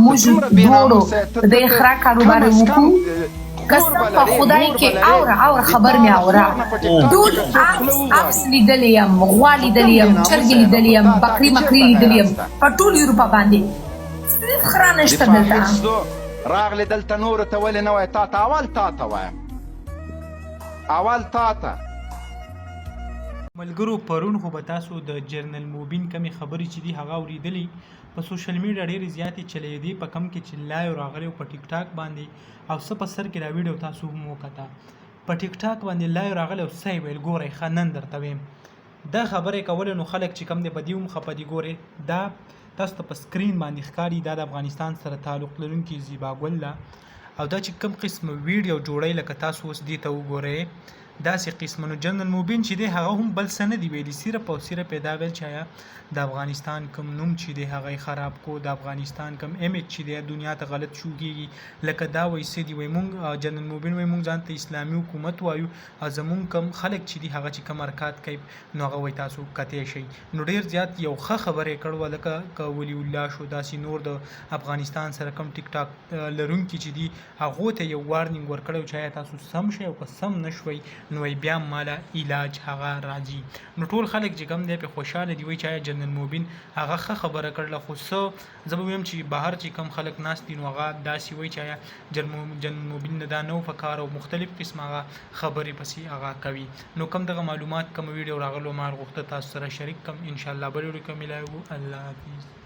موږ دواړو د اخرا کاروبار وکړو قسم په خدای کې اوره خبر مې اوره ټول عکس لیدلی یم غوا لیدلی یم چرګې لیدلی یم بکري مکري لیدلی یم په ټول اروپا باندې صرف خره نشته دلته راغلی دلته نورو ته ولې نه وایي تا ته اول تا ته وایم اول تا ته ملګرو پرون خو به تاسو د جنرال موبین کمې خبرې چې دي هغه اورېدلې په سوشل میډیا ډېرې زیاتې چلېدې په کم کې چې لایو راغلی په ټیک ټاک باندې او څه په سر کې دا ویډیو تاسو هم وکته په ټیک ټاک باندې لایو راغلی او څه یې ویل ګورئ ښه نن درته ویم دا خبرې کولې نو خلک چې کم دی په دې هم خفه دي ګورئ دا تاسو ته په سکرین باندې ښکاري دا د افغانستان سره تعلق لرونکي زیبا ګل ده او دا چې کوم قسم ویډیو جوړی لکه تاسو اوس دې ته وګورئ داسې قسمه نو جنرال موبین چې دی هغه هم بل څه نه دی ویلي صرف او صرف یې دا ویل چې د افغانستان کوم نوم چې دی هغه یې خراب کو د افغانستان کوم امیج چې دی دنیا ته غلط شو کېږي لکه دا وایي څه دي وایي مونږ جنرال موبین وایي مونږ ځان ته اسلامي حکومت وایو او زمونږ کوم خلک چې دي هغه چې کوم حرکات کوي نو هغه وایي تاسو کتی شئ نو ډېر زیات یو ښه خبره یې کړې وه لکه که ولی الله شو داسې نور د افغانستان سره کوم ټیک ټاک لرونکي چې دي هغو ته یو وارنینګ ورکړی و چې آیا تاسو سم شئ او که سم نه شوئ نو بیا مالا علاج هغه راځي نو ټول خلک چې کوم دی پې خوشحاله دي وایي چې آیا جنرال موبین هغه ښه خبره کړله خو څه زه به ویم چې بهر چې کوم خلک ناست دي نو هغه داسې وایي چې آیا جنرال موبین نه دا نه په کار او مختلف قسم هغه خبرې پسې هغه کوي نو کوم دغه معلومات کوم ویډیو راغلو ما غوښته تاسو سره شریک کړم انشاءالله بل ویډیو کې ملایو الله حافظ